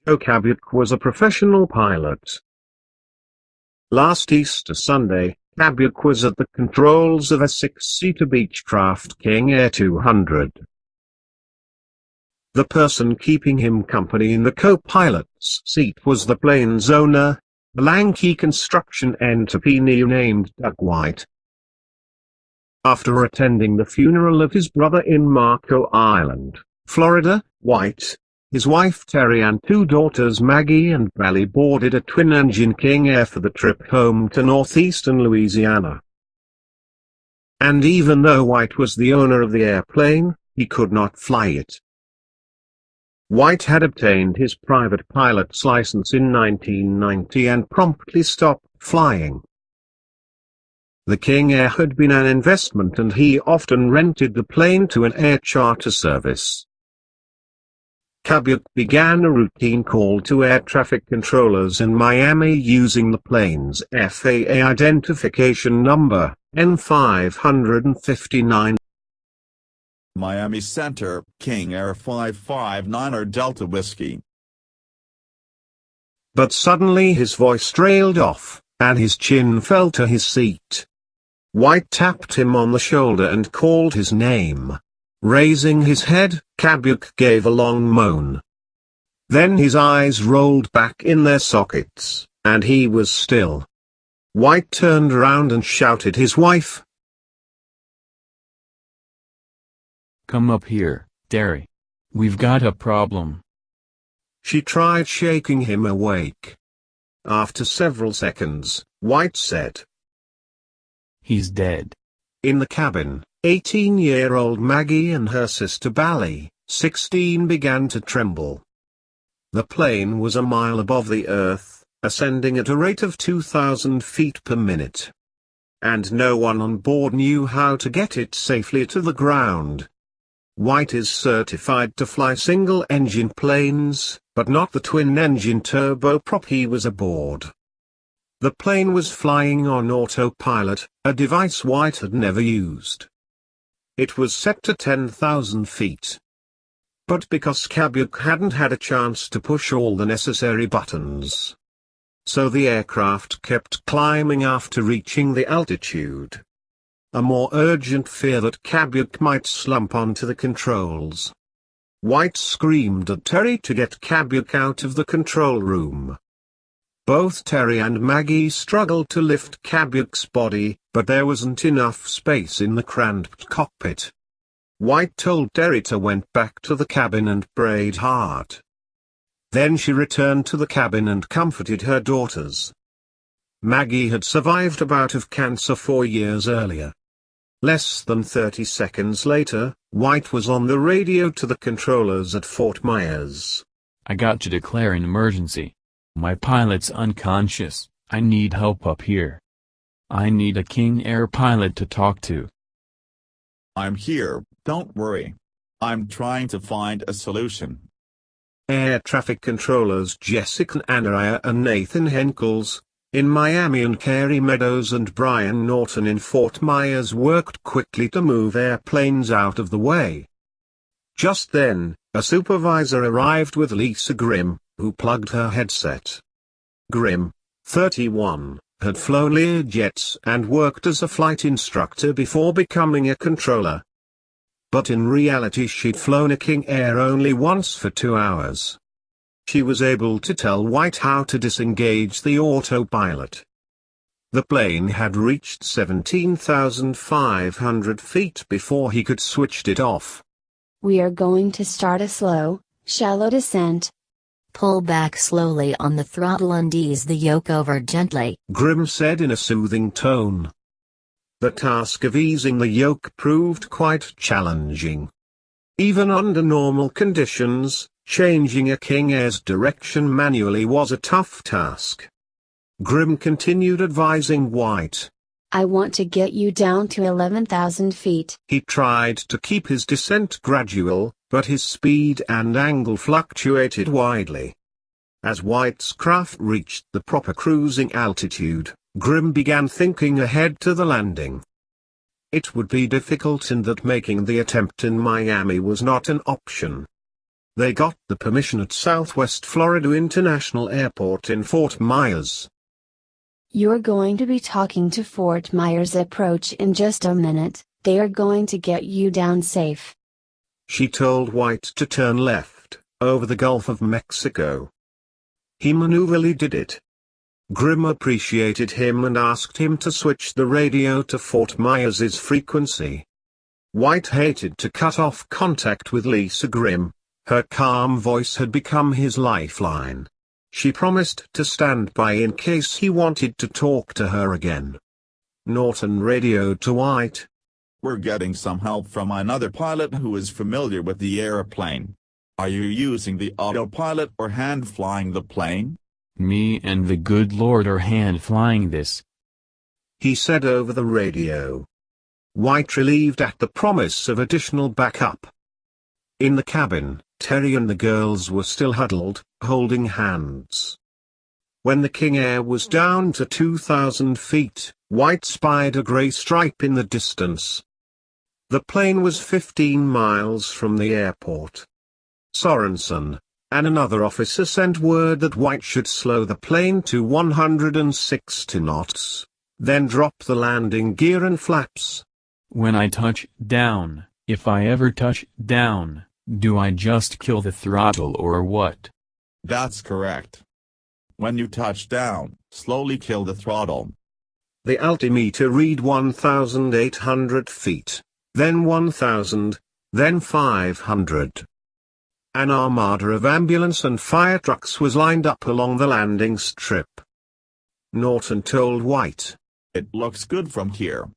Okabuk was a professional pilot. Last Easter Sunday, Kabuk was at the controls of a 6-seater Beechcraft King Air 200. The person keeping him company in the co-pilot's seat was the plane's owner, a lanky construction entrepreneur named Doug White. After attending the funeral of his brother in Marco Island, Florida, White, his wife Terry and 2 daughters Maggie and Bally boarded a twin-engine King Air for the trip home to northeastern Louisiana. And even though White was the owner of the airplane, he could not fly it. White had obtained his private pilot's license in 1990 and promptly stopped flying. The King Air had been an investment and he often rented the plane to an air charter service. Kabuk began a routine call to air traffic controllers in Miami using the plane's FAA identification number, N559. Miami Center, King Air 559er Delta Whiskey. But suddenly his voice trailed off, and his chin fell to his seat. White tapped him on the shoulder and called his name. Raising his head, Kabuk gave a long moan. Then his eyes rolled back in their sockets, and he was still. White turned around and shouted his wife. "Come up here, Terry. We've got a problem." She tried shaking him awake. After several seconds, White said, "He's dead." In the cabin, 18-year-old Maggie and her sister Bally, 16, began to tremble. The plane was a mile above the earth, ascending at a rate of 2,000 feet per minute. And no one on board knew how to get it safely to the ground. White is certified to fly single-engine planes, but not the twin-engine turboprop he was aboard. The plane was flying on autopilot, a device White had never used. It was set to 10,000 feet. But because Kabuk hadn't had a chance to push all the necessary buttons, so the aircraft kept climbing after reaching the altitude. A more urgent fear that Kabuk might slump onto the controls. White screamed at Terry to get Kabuk out of the control room. Both Terry and Maggie struggled to lift Kabuk's body, but there wasn't enough space in the cramped cockpit. White told Terry to went back to the cabin and prayed hard. Then she returned to the cabin and comforted her daughters. Maggie had survived a bout of cancer 4 years earlier. Less than 30 seconds later, White was on the radio to the controllers at Fort Myers. "I got to declare an emergency. My pilot's unconscious. I need help up here. I need a King Air pilot to talk to." "I'm here, don't worry. I'm trying to find a solution." Air traffic controllers Jessica Anaya and Nathan Henkels, in Miami, and Carey Meadows and Brian Norton in Fort Myers worked quickly to move airplanes out of the way. Just then, a supervisor arrived with Lisa Grimm, who plugged her headset. Grimm, 31, had flown Learjets and worked as a flight instructor before becoming a controller. But in reality she'd flown a King Air only once for 2 hours. She was able to tell White how to disengage the autopilot. The plane had reached 17,500 feet before he could switch it off. "We are going to start a slow, shallow descent. Pull back slowly on the throttle and ease the yoke over gently," Grimm said in a soothing tone. The task of easing the yoke proved quite challenging. Even under normal conditions, changing a King Air's direction manually was a tough task. Grimm continued advising White. "I want to get you down to 11,000 feet. He tried to keep his descent gradual, but his speed and angle fluctuated widely. As White's craft reached the proper cruising altitude, Grimm began thinking ahead to the landing. It would be difficult and that making the attempt in Miami was not an option. They got the permission at Southwest Florida International Airport in Fort Myers. You're going to be talking to Fort Myers approach in just a minute. They are going to get you down safe. She told White to turn left, over the Gulf of Mexico. He maneuverably did it. Grimm appreciated him and asked him to switch the radio to Fort Myers's frequency. White hated to cut off contact with Lisa Grimm. Her calm voice had become his lifeline. She promised to stand by in case he wanted to talk to her again. Norton radioed to White. We're getting some help from another pilot who is familiar with the airplane. Are you using the autopilot or hand flying the plane? Me and the good Lord are hand flying this, he said over the radio. White relieved at the promise of additional backup. In the cabin, Terry and the girls were still huddled, holding hands. When the King Air was down to 2,000 feet, White spied a gray stripe in the distance. The plane was 15 miles from the airport. Sorensen and another officer sent word that White should slow the plane to 160 knots, then drop the landing gear and flaps. When I touch down, if I ever touch down, do I just kill the throttle or what? That's correct. When you touch down, slowly kill the throttle. The altimeter read 1,800 feet, then 1,000, then 500. An armada of ambulance and fire trucks was lined up along the landing strip. Norton told White. It looks good from here.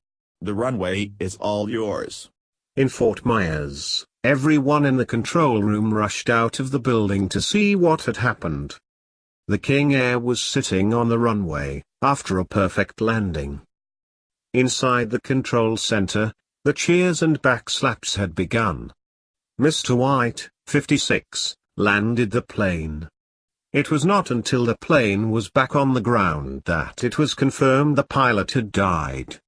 The runway is all yours. In Fort Myers, everyone in the control room rushed out of the building to see what had happened. The King Air was sitting on the runway, after a perfect landing. Inside the control center, the cheers and backslaps had begun. Mr. White, 56, landed the plane. It was not until the plane was back on the ground that it was confirmed the pilot had died.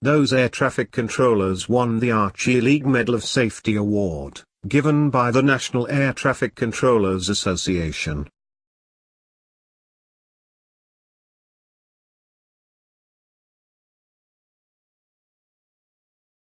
Those air traffic controllers won the Archie League Medal of Safety Award, given by the National Air Traffic Controllers Association.